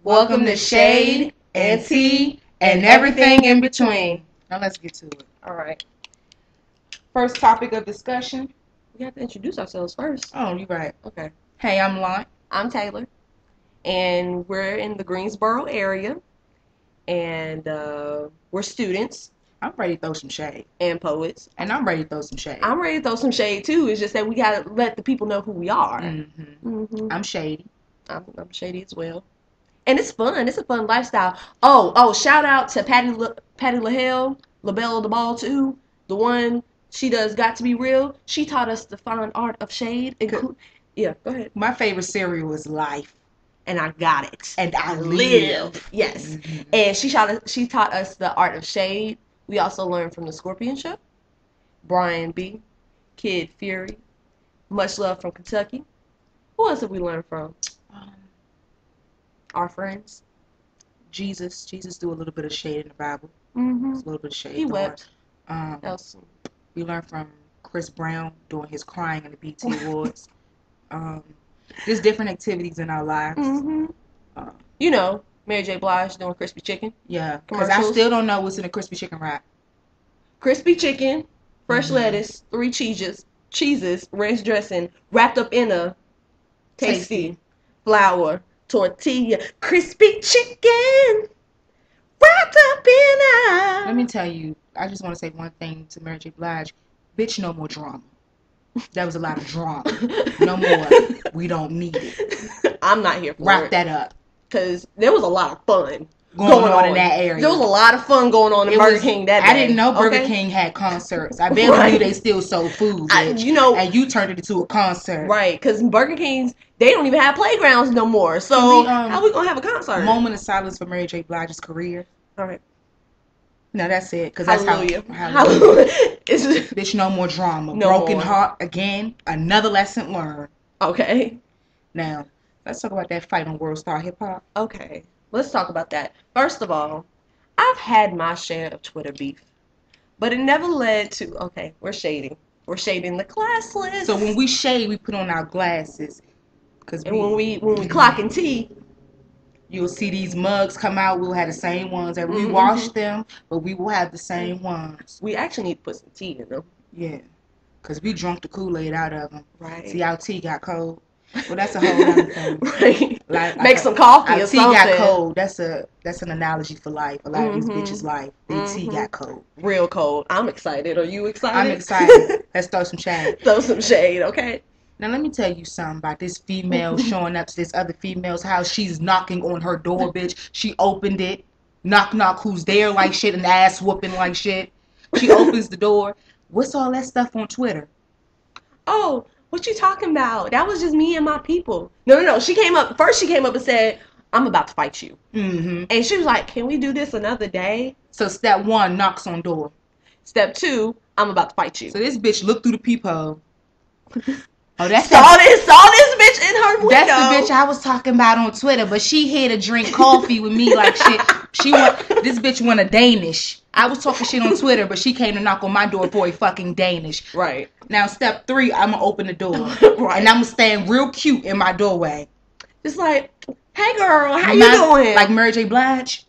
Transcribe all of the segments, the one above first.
Welcome to Shade and Tea and everything in between. Now let's get to it. All right. First topic of discussion. We have to introduce ourselves first. Oh, you're right. Okay. Hey, I'm Lon. I'm Taylor, and we're in the Greensboro area, and we're students I'm ready to throw some shade. and poets. And I'm ready to throw some shade. I'm ready to throw some shade too. It's just that we gotta let the people know who we are. I'm Shady. I'm Shady as well. And it's fun. It's a fun lifestyle. Oh, shout out to Patti LaHelle, LaBelle the Ball too. The one, she does Got to Be Real. She taught us the fine art of shade. Yeah, go ahead. My favorite cereal is Life. And I got it. And I live. Yes. And she taught us the art of shade. We also learned from the Skorpion show. Brian B. Kid Fury. Much Love from Kentucky. Who else have we learned from? Our friends. Jesus do a little bit of shade in the Bible. Mm-hmm. It's a little bit of shade. He wept. We learned from Chris Brown doing his crying in the BT Awards. There's different activities in our lives. Mm-hmm. Mary J. Blige doing crispy chicken. Yeah, because I still don't know what's in a crispy chicken wrap. Crispy chicken, fresh lettuce, 3 cheeses, ranch dressing, wrapped up in a tasty flour tortilla, crispy chicken, wrapped up in a... Let me tell you, I just want to say one thing to Mary J. Blige. Bitch, no more drama. That was a lot of drama. No more. We don't need it. I'm not here for Wrap it. that up. Because there was a lot of fun going on in that area. There was a lot of fun going on in Burger King that day. I didn't know Burger King had concerts. I barely knew they still sold food, bitch. And you turned it into a concert. Right, because Burger King's, they don't even have playgrounds no more. So how we going to have a concert? Moment of silence for Mary J. Blige's career. All right. No, that's it. Because that's Hallelujah. Hallelujah. Bitch, no more drama. No Broken more. heart, again, another lesson learned. Okay. Now, let's talk about that fight on World Star Hip Hop. Okay. Let's talk about that. First of all, I've had my share of Twitter beef. But it never led to, okay, we're shading. We're shading the classless. So when we shade, we put on our glasses. And when we clock and tea, you'll see these mugs come out. We'll have the same ones. And we wash them, but we will have the same ones. We actually need to put some tea in them. Yeah. Because we drunk the Kool-Aid out of them. Right. See, our tea got cold. Well, that's a whole other thing. Right. Like, make some coffee or tea something. Got cold. That's an analogy for life. A lot of these bitches' life. Their tea got cold. Real cold. I'm excited. Are you excited? I'm excited. Let's throw some shade. Throw some shade, okay? Now, let me tell you something about this female showing up to this other female's house. She's knocking on her door, bitch. She opened it. Knock, knock, who's there like shit and ass whooping like shit. She opens the door. What's all that stuff on Twitter? Oh, what you talking about? That was just me and my people. No. She came up and said, I'm about to fight you. Mm-hmm. And she was like, can we do this another day? So step 1, knocks on door. Step 2, I'm about to fight you. So this bitch looked through the peephole. Oh, saw this bitch in her window. That's the bitch I was talking about on Twitter, but she here to drink coffee with me like shit. This bitch want a Danish. I was talking shit on Twitter, but she came to knock on my door for a fucking Danish. Right. Now, step 3, I'm gonna open the door. Right. And I'm gonna stand real cute in my doorway. Just like, hey girl, how you doing? Like Mary J. Blige.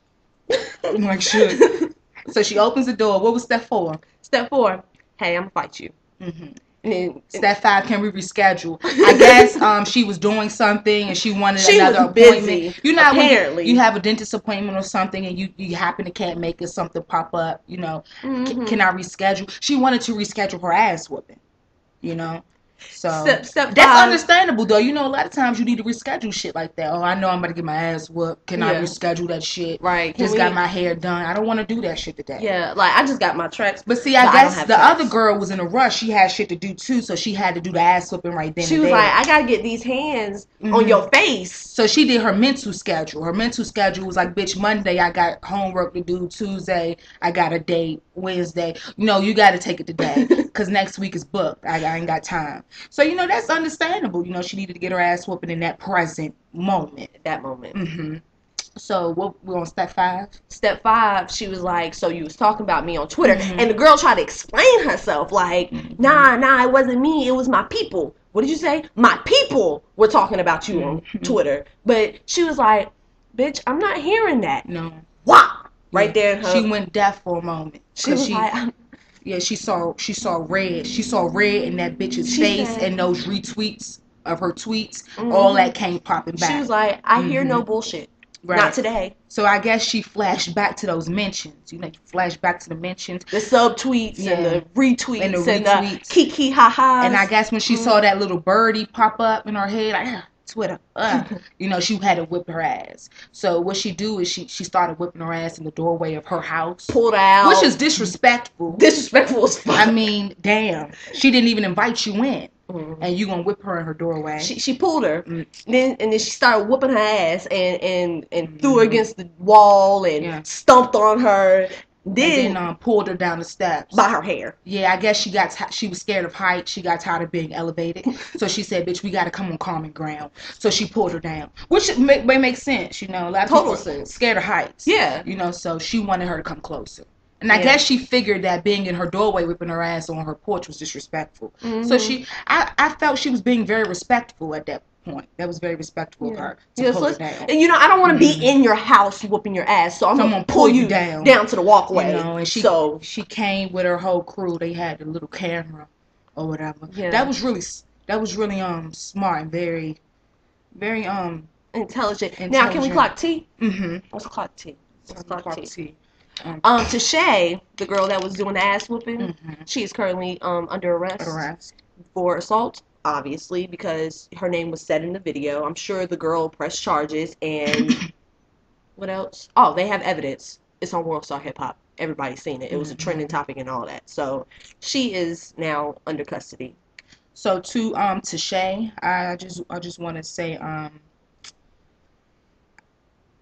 I'm like, shit. So she opens the door. What was step 4? Step 4, hey, I'm gonna fight you. Mm-hmm. And then step 5, can we reschedule? I guess she was doing something and she wanted another appointment. Busy, you know, apparently. You have a dentist appointment or something and you happen to can't make it, something pop up, you know. Can I reschedule? She wanted to reschedule her ass whooping, you know. So step 5. That's understandable though. You know, a lot of times you need to reschedule shit like that. Oh, I know I'm about to get my ass whooped. Can I reschedule that shit? Right. Just got my hair done. I don't want to do that shit today. Yeah, like I just got my tracks. But see, I guess the other girl was in a rush. She had shit to do too, so she had to do the ass whooping right then. She was like, I gotta get these hands on your face. So she did her mental schedule. Her mental schedule was like, bitch, Monday I got homework to do. Tuesday I got a date. Wednesday, you got to take it today because next week is booked. I ain't got time. So that's understandable. She needed to get her ass whooping in that present moment. That moment. Mm-hmm. So we're on step 5. Step 5, she was like, so you was talking about me on Twitter, and the girl tried to explain herself, like, nah, it wasn't me, it was my people. What did you say? My people were talking about you on Twitter. But she was like, Bitch, I'm not hearing that. No. Wah! Right Yeah. there in her. She went deaf for a moment. She was like, yeah, she saw red. She saw red in that bitch's face, and those retweets of her tweets. All that came popping back. She was like, I hear no bullshit. Right. Not today. So I guess she flashed back to those mentions. You know, you flash back to the mentions. The subtweets and the retweets and the kiki ha-has. And I guess when she saw that little birdie pop up in her head, like, Twitter, you know, she had to whip her ass. So what she do is she started whipping her ass in the doorway of her house. Pulled out. Which is disrespectful. Disrespectful as fuck. I mean, damn. She didn't even invite you in. And you gonna whip her in her doorway. She pulled her. Then she started whooping her ass and threw her against the wall and stomped on her. Then pulled her down the steps by her hair. Yeah, I guess she was scared of height. She got tired of being elevated, so she said, "Bitch, we got to come on common ground." So she pulled her down, which may make sense, you know. A lot of total people sense. Scared of heights. Yeah, you know. So she wanted her to come closer, and I guess she figured that being in her doorway whipping her ass on her porch was disrespectful. So I felt she was being very respectful at that point. That was very respectful of her to pull her down. And you know, I don't want to be in your house whooping your ass, so I'm gonna pull you down to the walkway. You know, and she came with her whole crew. They had the little camera or whatever. Yeah. That was really smart and very intelligent. Now can we clock T? Let's clock T. To Shay, the girl that was doing the ass whooping, she is currently under arrest for assault. Obviously, because her name was said in the video. I'm sure the girl pressed charges and what else? Oh, they have evidence. It's on World Star Hip Hop. Everybody's seen it. It was a trending topic and all that. So she is now under custody. So to Shay, I just want to say I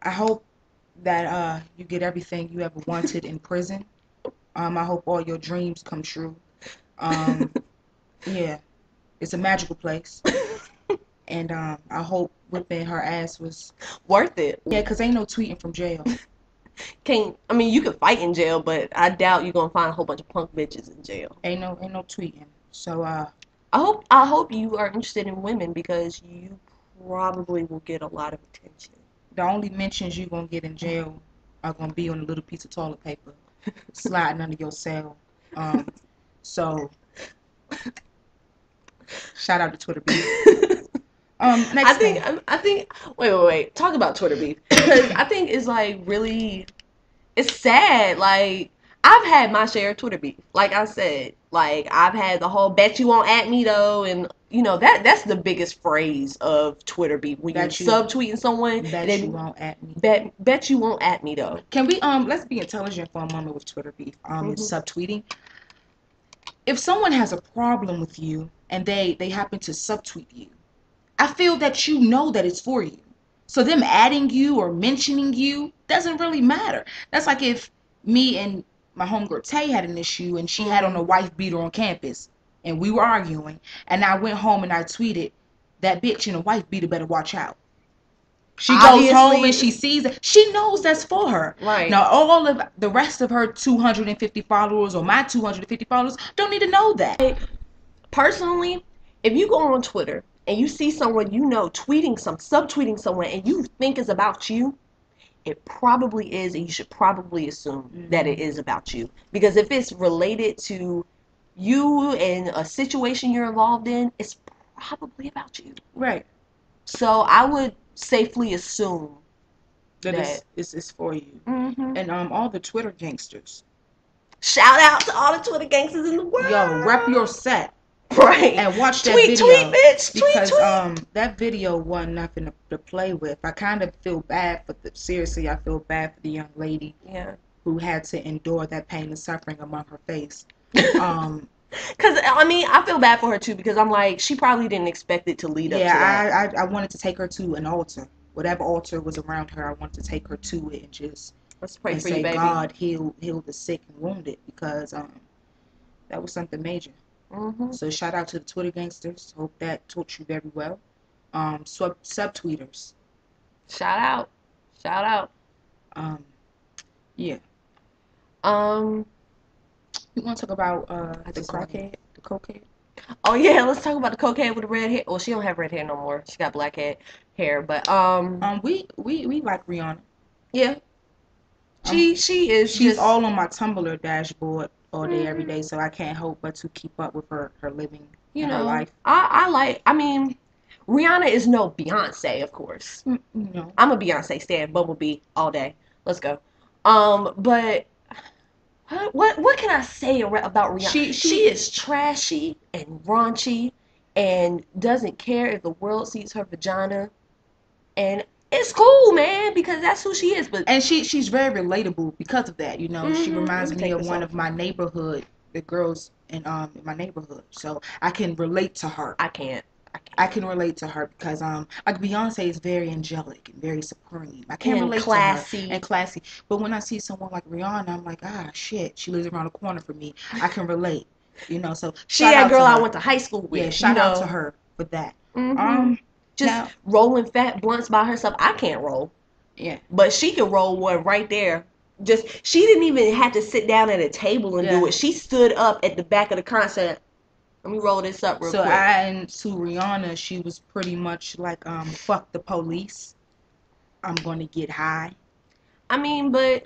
hope that you get everything you ever wanted in prison. I hope all your dreams come true. Yeah. It's a magical place. And I hope whipping her ass was worth it. Yeah, because ain't no tweeting from jail. I mean, you can fight in jail, but I doubt you're going to find a whole bunch of punk bitches in jail. Ain't no tweeting. So I hope you are interested in women because you probably will get a lot of attention. The only mentions you're going to get in jail are going to be on a little piece of toilet paper sliding under your cell. So shout out to Twitter beef. Next I think wait. Talk about Twitter beef because I think it's like really, it's sad. Like I've had my share of Twitter beef. Like I said, like I've had the whole "bet you won't at me though," and you know that's the biggest phrase of Twitter beef when you're subtweeting someone. Bet you won't at me. Bet you won't at me though. Can we let's be intelligent for a moment with Twitter beef. Subtweeting. If someone has a problem with you and they happen to subtweet you, I feel that you know that it's for you. So them adding you or mentioning you doesn't really matter. That's like if me and my homegirl Tay had an issue and she had on a wife beater on campus and we were arguing and I went home and I tweeted, that bitch in a wife beater better watch out. She goes home and she sees it. She knows that's for her. Right. Now, all of the rest of her 250 followers or my 250 followers don't need to know that. Personally, if you go on Twitter and you see someone you know subtweeting someone and you think it's about you, it probably is, and you should probably assume that it is about you. Because if it's related to you and a situation you're involved in, it's probably about you. Right. So I would safely assume that it's for you. And all the Twitter gangsters. Shout out to all the Twitter gangsters in the world. Yo, rep your set. Right. And watch that video. Tweet, bitch. Because tweet. That video wasn't nothing to play with. I kind of feel bad seriously, I feel bad for the young lady who had to endure that pain and suffering among her face. Because, I mean, I feel bad for her, too, because I'm like, she probably didn't expect it to lead up to that. I wanted to take her to an altar. Whatever altar was around her, I wanted to take her to it and just let's pray for you, baby. God, heal the sick and wounded, because that was something major. So shout out to the Twitter gangsters. Hope that taught you very well. Subtweeters. Shout out. Yeah. You want to talk about the crackhead, the cokehead? Oh yeah, let's talk about the cokehead with the red hair. Well, she don't have red hair no more. She got black hair. hair. But we like Rihanna. yeah, Um, she is she's just all on my Tumblr dashboard all day, every day. So I can't help but to keep up with her living you and her know, life. I mean, Rihanna is no Beyonce, of course. No. I'm a Beyonce stan, Bumblebee all day. Let's go. But what can I say about Rihanna? She is trashy and raunchy and doesn't care if the world sees her vagina, and it's cool, man, because that's who she is. But and she's very relatable because of that. You know, she reminds me of one off. of my neighborhood, the girls in my neighborhood. So I can relate to her. I can't. I can relate to her because like Beyonce is very angelic and very supreme. I can't And relate classy. to her and classy. But when I see someone like Rihanna, I'm like, ah, shit, she lives around the corner from me. I can relate. You know, so she that girl I went to high school with. Yeah, shout out to her for that. Just now, rolling fat blunts by herself. I can't roll. Yeah. But she could roll one right there. Just she didn't even have to sit down at a table and do it. She stood up at the back of the concert. Let me roll this up real quick. So and to Rihanna, she was pretty much like, fuck the police. I'm gonna get high. I mean, but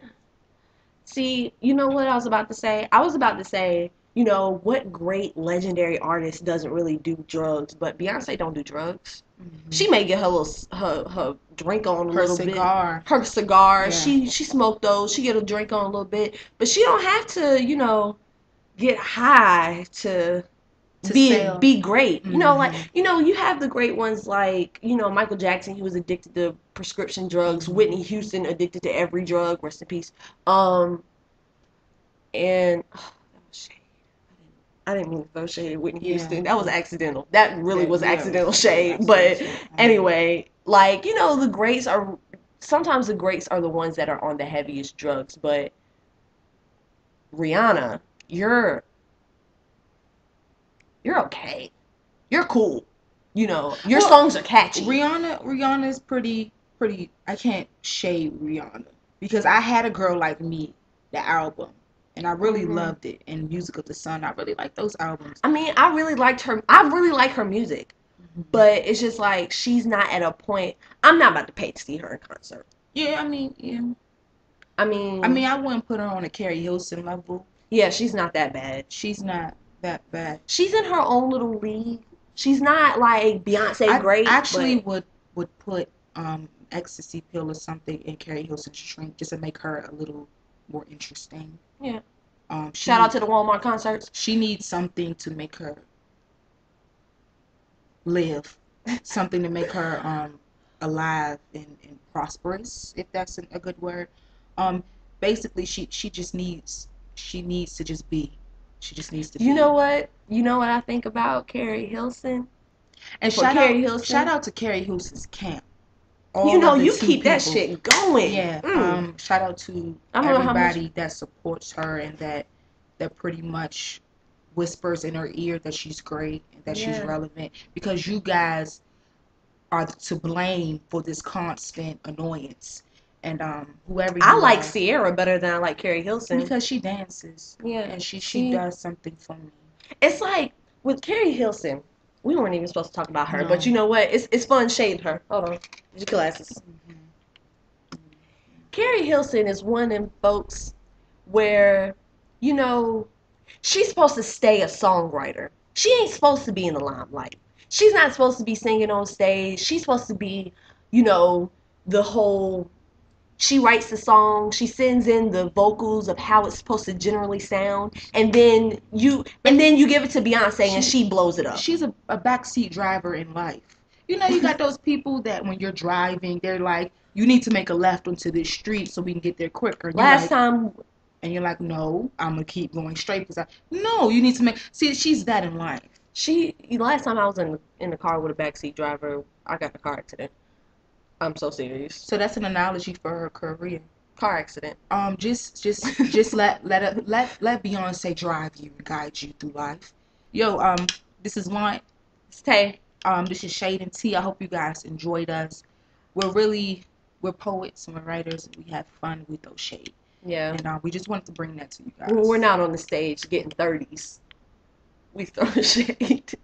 see, you know what I was about to say? I was about to say, you know, what great legendary artist doesn't really do drugs, but Beyonce don't do drugs. She may get her little her drink on a little cigar. bit. Her cigar. She smoked those. She get a drink on a little bit, but she don't have to, you know, get high to be great. You know, like, you know, you have the great ones like, you know, Michael Jackson, he was addicted to prescription drugs. Whitney Houston, addicted to every drug. Rest in peace. And that was shade. I didn't mean to throw shade at Whitney Houston. That was accidental. That really was accidental shade. But anyway, like, you know, the greats are sometimes the greats are the ones that are on the heaviest drugs. But Rihanna, you're okay. You're cool. You know, your songs are catchy. Rihanna's pretty. I can't shade Rihanna because I Had a Girl Like Me, the album, and I really loved it. And Music of the Sun, I really like those albums. I mean, I really liked her. I really like her music, but it's just like she's not at a point. I'm not about to pay to see her in concert. Yeah, I mean, yeah. I mean, I wouldn't put her on a Carrie Hilson level. Yeah, she's not that bad. She's not that bad. She's in her own little league. She's not like Beyonce great. I actually would put ecstasy pill or something in Carrie Hilson's drink just to make her a little more interesting. Yeah. Shout out to the Walmart concerts. She needs something to make her live, something to make her alive and prosperous, if that's a good word. Basically, she just needs to just be. She just needs to be. You know what? You know what I think about Carrie Hilson? And shout out to Carrie Hilson's camp. You know, you keep that shit going. Yeah. Shout out to everybody that supports her and that pretty much whispers in her ear that she's great and that she's relevant, because you guys are to blame for this constant annoyance. And whoever I like Sierra better than I like Carrie Hilson because she dances. Yeah, and she does something for me. It's like with Carrie Hilson, we weren't even supposed to talk about her, but you know what? It's fun shading her. Hold on, your glasses. Carrie Hilson is one of them folks where, you know, she's supposed to stay a songwriter. She ain't supposed to be in the limelight. She's not supposed to be singing on stage. She's supposed to be, you know, the whole. She writes the song, she sends in the vocals of how it's supposed to generally sound, and then you give it to Beyonce and she blows it up. She's a backseat driver in life. You know, you got those people that when you're driving, they're like, you need to make a left onto this street so we can get there quicker. And you're like, no, I'm gonna keep going straight because no, you need to make. See, she's that in life. Last time I was in the car with a backseat driver, I got in a car accident. I'm so serious. So that's an analogy for her career. Car accident. Just let Beyonce drive you and guide you through life. Yo, this is Launt. It's Tay. This is Shade and T. I hope you guys enjoyed us. We're poets and we're writers and we have fun with those shade. Yeah. And we just wanted to bring that to you guys. We're not on the stage getting 30s. We throw shade.